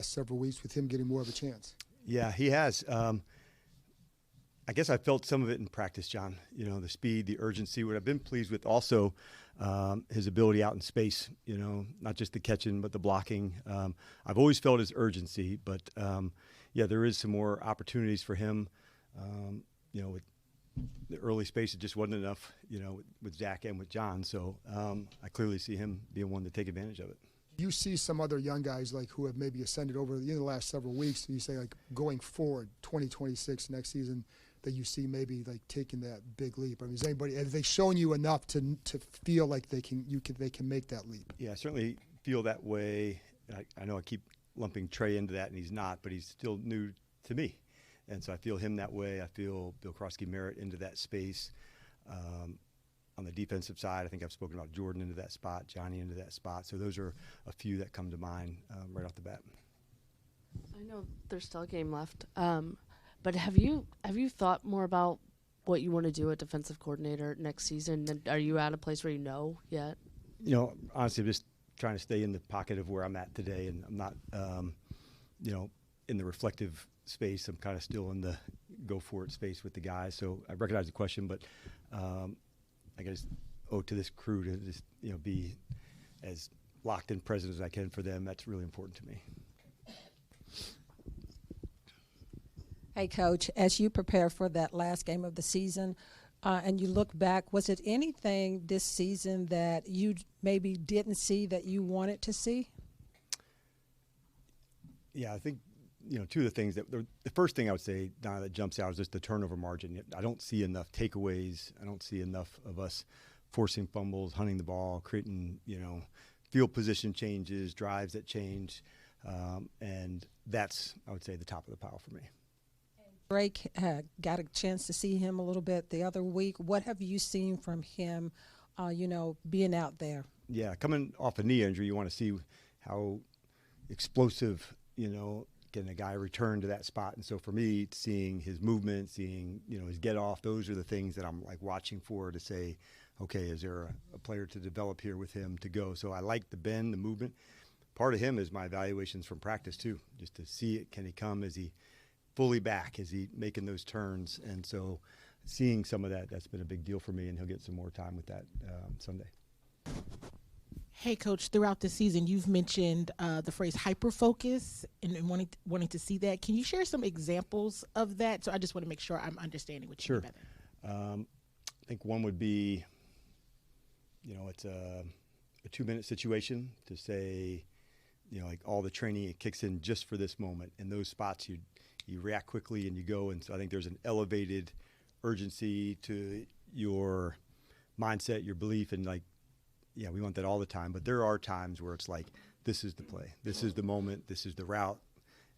several weeks with him getting more of a chance. Yeah, he has. I guess I felt some of it in practice, John. You know, the speed, the urgency. What I've been pleased with also, his ability out in space. You know, not just the catching, but the blocking. I've always felt his urgency, but yeah, there is some more opportunities for him. You know, with the early space, it just wasn't enough. You know, with Zach and with John. So I clearly see him being one to take advantage of it. You see some other young guys like who have maybe ascended over the last several weeks. You say like going forward, 2026 next season, that you see maybe like taking that big leap. I mean, have they shown you enough to feel like they can make that leap? Yeah, I certainly feel that way. I know I keep lumping Trey into that, and he's not, but he's still new to me, and so I feel him that way. I feel Bill Krosky-Merritt into that space. On the defensive side, I think I've spoken about Jordan into that spot, Johnny into that spot. So those are a few that come to mind right off the bat. I know there's still a game left, but have you thought more about what you want to do at defensive coordinator next season? And are you at a place where you know yet? You know, honestly, I'm just trying to stay in the pocket of where I'm at today, and I'm not, you know, in the reflective space. I'm kind of still in the go for it space with the guys. So I recognize the question, but I guess owe to this crew to just, you know, be as locked in present as I can for them. That's really important to me. Hey, Coach, as you prepare for that last game of the season and you look back, was it anything this season that you maybe didn't see that you wanted to see? Yeah, I think, you know, two of the things the first thing I would say, Donna, that jumps out is just the turnover margin. I don't see enough takeaways. I don't see enough of us forcing fumbles, hunting the ball, creating, you know, field position changes, drives that change. And that's, I would say, the top of the pile for me. Drake got a chance to see him a little bit the other week. What have you seen from him, you know, being out there? Yeah, coming off a knee injury, you want to see how explosive, you know, can a guy return to that spot. And so for me, seeing his movement, seeing, you know, his get off, those are the things that I'm like watching for to say, okay, is there a player to develop here with him to go? So I like the bend, the movement. Part of him is my evaluations from practice too, just to see it. Can he come? Is he fully back? Is he making those turns? And so seeing some of that, that's been a big deal for me, and he'll get some more time with that Sunday. Hey, Coach, throughout the season, you've mentioned the phrase hyper-focus and wanting to see that. Can you share some examples of that? So I just want to make sure I'm understanding what you mean by that. I think one would be, you know, it's a 2-minute situation to say, you know, like all the training, it kicks in just for this moment. In those spots, you react quickly and you go. And so I think there's an elevated urgency to your mindset, your belief, and like, yeah, we want that all the time, but there are times where it's like, this is the play, this is the moment, this is the route.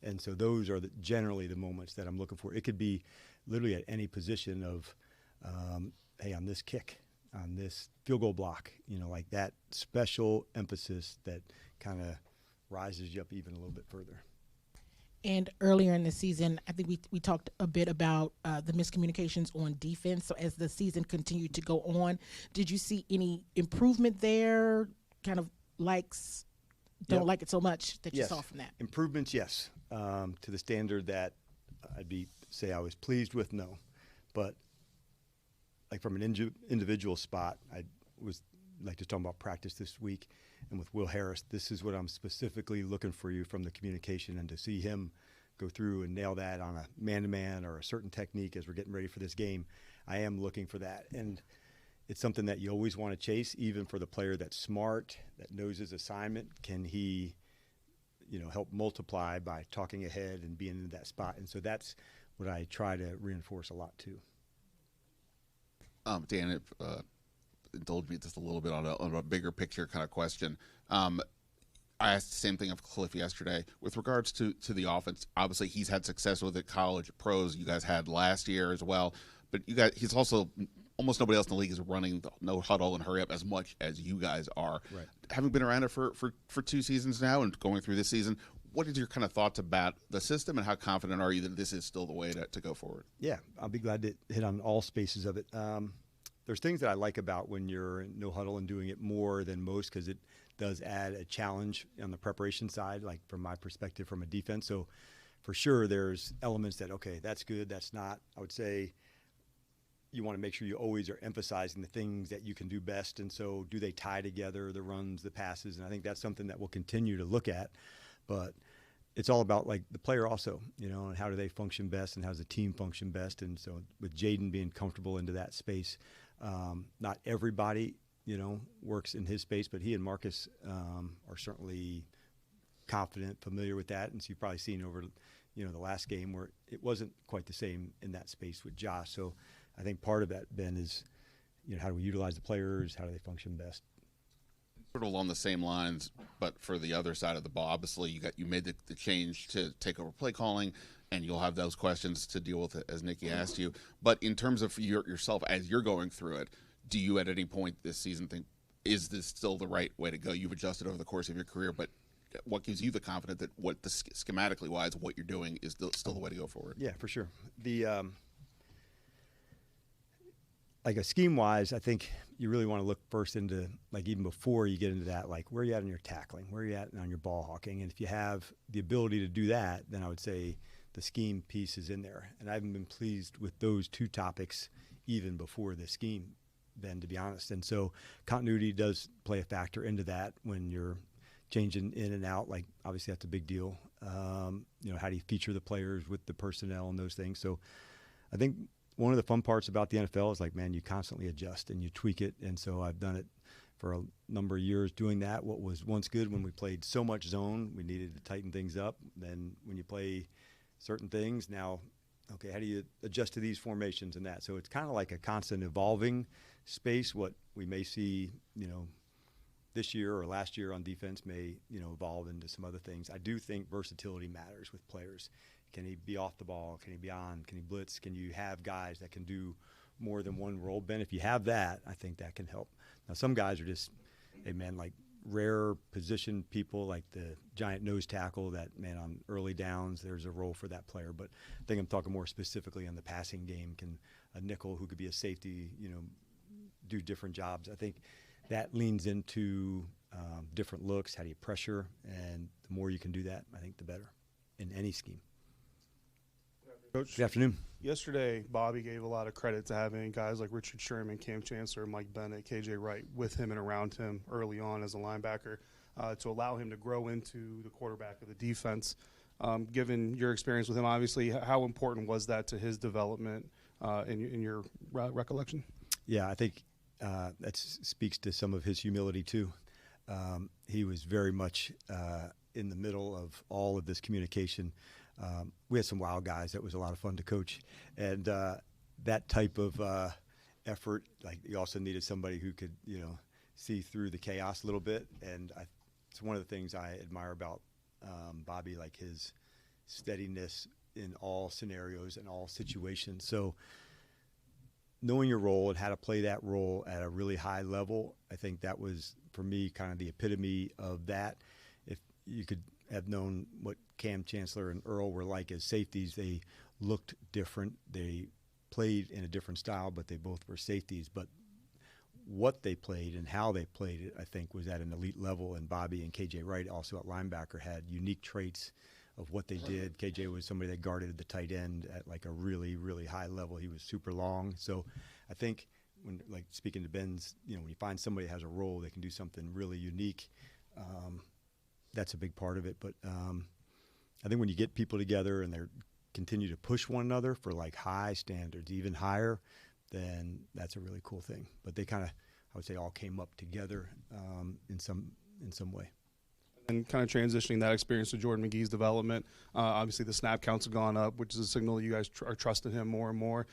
And so those are generally the moments that I'm looking for. It could be literally at any position of, hey, on this kick, on this field goal block, you know, like that special emphasis that kind of rises you up even a little bit further. And earlier in the season, I think we talked a bit about the miscommunications on defense. So as the season continued to go on, did you see any improvement there? Kind of don't like it so much that you saw from that? Improvements, yes. To the standard that say I was pleased with, no. But like from an individual spot, I was like just talking about practice this week, and with Will Harris, this is what I'm specifically looking for you from the communication, and to see him go through and nail that on a man-to-man or a certain technique as we're getting ready for this game, I am looking for that. And it's something that you always want to chase, even for the player that's smart, that knows his assignment. Can he, you know, help multiply by talking ahead and being in that spot? And so that's what I try to reinforce a lot too. Dan, indulge me just a little bit on a bigger picture kind of question. I asked the same thing of Cliff yesterday with regards to the offense. Obviously, he's had success with it, college, pros. You guys had last year as well, but he's also almost nobody else in the league is running the no huddle and hurry up as much as you guys are. Right. Having been around it for 2 seasons now and going through this season, what is your kind of thoughts about the system, and how confident are you that this is still the way to go forward? Yeah, I'll be glad to hit on all spaces of it. There's things that I like about when you're in no huddle and doing it more than most, because it does add a challenge on the preparation side, like from my perspective from a defense. So for sure there's elements that, okay, that's good, that's not. I would say you want to make sure you always are emphasizing the things that you can do best. And so do they tie together, the runs, the passes? And I think that's something that we'll continue to look at. But it's all about like the player also, you know, and how do they function best and how does the team function best. And so with Jaden being comfortable into that space, not everybody, you know, works in his space, but he and Marcus are certainly confident, familiar with that. And so you've probably seen over, you know, the last game where it wasn't quite the same in that space with Josh. So I think part of that, Ben, is, you know, how do we utilize the players? How do they function best? Sort of along the same lines, but for the other side of the ball, obviously you made the change to take over play calling, and you'll have those questions to deal with as Nikki asked you. But in terms of yourself as you're going through it, do you at any point this season think, is this still the right way to go? You've adjusted over the course of your career, but what gives you the confidence that what the schematically wise what you're doing is still the way to go forward? Yeah, for sure. The like a scheme-wise, I think you really want to look first into, like, even before you get into that, like, where are you at in your tackling? Where are you at on your ball hawking? And if you have the ability to do that, then I would say the scheme piece is in there. And I haven't been pleased with those two topics even before the scheme, Ben, to be honest. And so continuity does play a factor into that when you're changing in and out. Like, obviously that's a big deal. You know, how do you feature the players with the personnel and those things? So I think one of the fun parts about the NFL is, like, man, you constantly adjust and you tweak it. And so I've done it for a number of years doing that. What was once good when we played so much zone, we needed to tighten things up. Then when you play certain things, now, okay, how do you adjust to these formations and that? So it's kind of like a constant evolving space. What we may see, you know, this year or last year on defense may, you know, evolve into some other things. I do think versatility matters with players. Can he be off the ball? Can he be on? Can he blitz? Can you have guys that can do more than one role? Ben, if you have that, I think that can help. Now, some guys are just, hey, man, like rare position people, like the giant nose tackle that, man, on early downs, there's a role for that player. But I think I'm talking more specifically on the passing game. Can a nickel who could be a safety, you know, do different jobs? I think that leans into different looks. How do you pressure? And the more you can do that, I think the better in any scheme. Coach, good afternoon. Yesterday, Bobby gave a lot of credit to having guys like Richard Sherman, Cam Chancellor, Mike Bennett, KJ Wright with him and around him early on as a linebacker to allow him to grow into the quarterback of the defense. Given your experience with him, obviously, how important was that to his development in your recollection? Yeah, I think that speaks to some of his humility too. He was very much in the middle of all of this communication. We had some wild guys that was a lot of fun to coach, and that type of effort, like, you also needed somebody who could, you know, see through the chaos a little bit. And it's one of the things I admire about Bobby, like his steadiness in all scenarios and all situations. So knowing your role and how to play that role at a really high level, I think that was, for me, kind of the epitome of that. If you could have known what Cam Chancellor and Earl were like as safeties, they looked different. They played in a different style, but they both were safeties. But what they played and how they played it, I think, was at an elite level. And Bobby and KJ Wright, also at linebacker, had unique traits of what they did. KJ was somebody that guarded the tight end at like a really, really high level. He was super long. So I think when, like, speaking to Ben's, you know, when you find somebody that has a role, they can do something really unique. That's a big part of it. But I think when you get people together and they continue to push one another for like high standards, even higher, then that's a really cool thing. But they kind of, I would say, all came up together in some way. And kind of transitioning that experience to Jordan McGee's development, obviously the snap counts have gone up, which is a signal that you guys are trusting him more and more.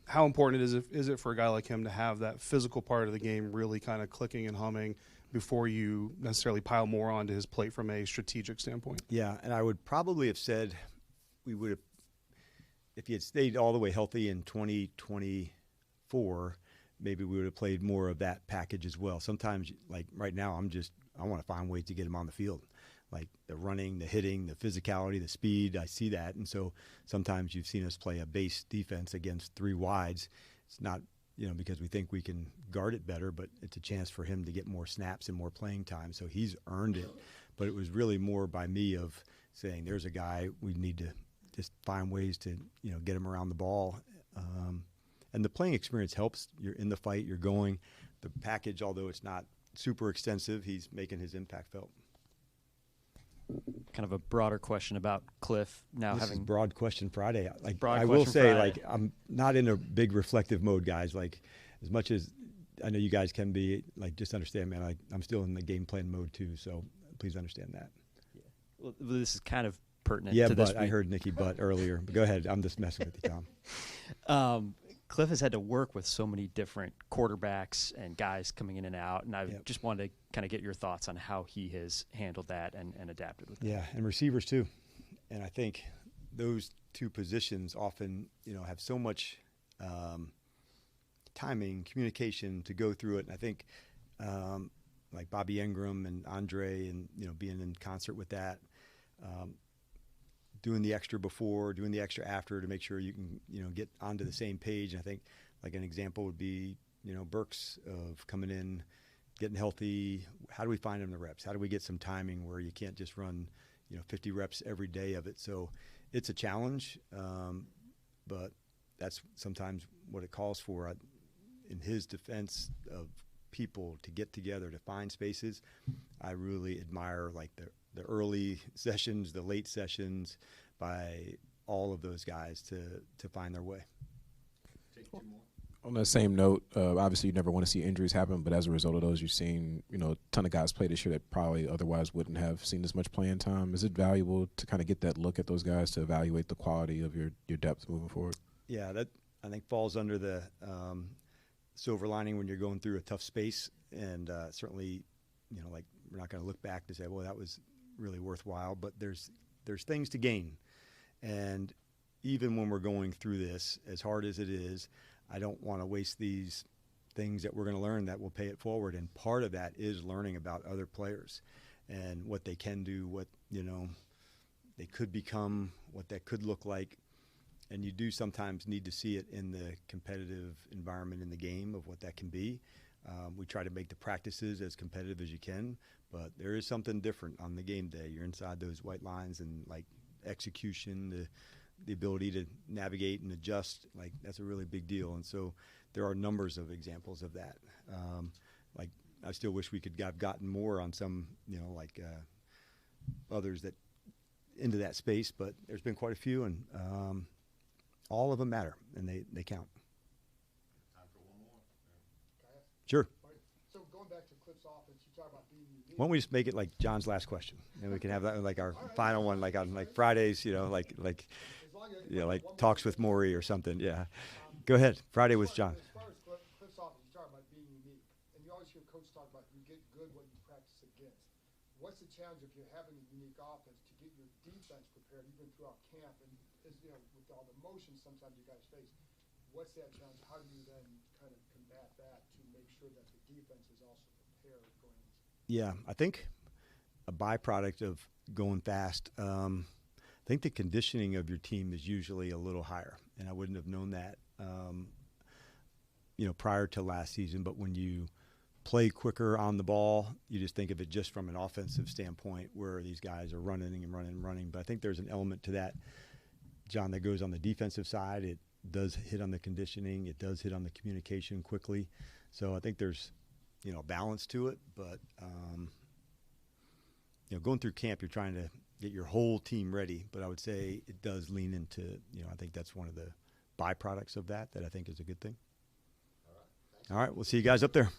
How important is it for a guy like him to have that physical part of the game really kind of clicking and humming before you necessarily pile more onto his plate from a strategic standpoint? Yeah, and I would probably have said we would have, if he had stayed all the way healthy in 2024, maybe we would have played more of that package as well. Sometimes, like right now, I want to find ways to get him on the field, like the running, the hitting, the physicality, the speed. I see that. And so sometimes you've seen us play a base defense against three wides. It's not because we think we can guard it better, but it's a chance for him to get more snaps and more playing time. So he's earned it. But it was really more by me of saying, there's a guy we need to just find ways to, get him around the ball. And the playing experience helps. You're in the fight, you're going. The package, although it's not super extensive, he's making his impact felt. Kind of a broader question about Cliff now This having is Broad Question Friday. Broad I will Question say, Friday. I'm not in a big reflective mode, guys. As much as I know you guys can be, just understand, man, I'm still in the game plan mode too. So please understand that. Well, this is kind of pertinent Yeah, to this but I week. heard Nikki Butt earlier. But go ahead. I'm just messing with you, Tom. Cliff has had to work with so many different quarterbacks and guys coming in and out, and I Yep. just wanted to kind of get your thoughts on how he has handled that and adapted with that. Yeah, and receivers too. And I think those two positions often, have so much timing, communication to go through it. And I think like Bobby Engram and Andre and, being in concert with that, doing the extra before, doing the extra after to make sure you can, get onto the same page. And I think like an example would be, Burks of coming in, getting healthy. How do we find him the reps? How do we get some timing where you can't just run, 50 reps every day of it? So it's a challenge, but that's sometimes what it calls for. In his defense of people to get together to find spaces, I really admire the early sessions, the late sessions by all of those guys to find their way. On that same note, obviously you never want to see injuries happen, but as a result of those, you've seen a ton of guys play this year that probably otherwise wouldn't have seen as much playing time. Is it valuable to kind of get that look at those guys to evaluate the quality of your depth moving forward? Yeah, that I think falls under the silver lining when you're going through a tough space, and certainly, we're not going to look back to say, well, that was really worthwhile, but there's things to gain. And even when we're going through this, as hard as it is, I don't want to waste these things that we're going to learn that will pay it forward. And part of that is learning about other players and what they can do, what, they could become, what that could look like. And you do sometimes need to see it in the competitive environment in the game of what that can be. We try to make the practices as competitive as you can, but there is something different on the game day. You're inside those white lines, and execution, the ability to navigate and adjust, that's a really big deal. And so there are numbers of examples of that. I still wish we could have gotten more on some, others that into that space, but there's been quite a few, and all of them matter, and they count. Time for one more. Sure. So going back to Cliff's offense, you talk about being unique. Why don't we just make it like John's last question, and we can have that our final one, on Fridays, As long as talks with Maury or something. Yeah. Go ahead. Friday with John. As far as Cliff's offense, you talk about being unique, and you always hear coach talk about you get good what you practice against. What's the challenge if you're having a unique offense to get your defense prepared even throughout camp, and with all the motions sometimes you guys face? What's that challenge? How do you then kind of combat that to make sure that the defense is also prepared going into? Yeah, I think a byproduct of going fast, I think the conditioning of your team is usually a little higher, and I wouldn't have known that, prior to last season. But when you play quicker on the ball, you just think of it just from an offensive standpoint, where these guys are running and running and running. But I think there's an element to that, John, that goes on the defensive side. It does hit on the conditioning. It does hit on the communication quickly. So I think there's, a balance to it. But, going through camp, you're trying to get your whole team ready. But I would say it does lean into, I think that's one of the byproducts of that I think is a good thing. All right. We'll see you guys up there.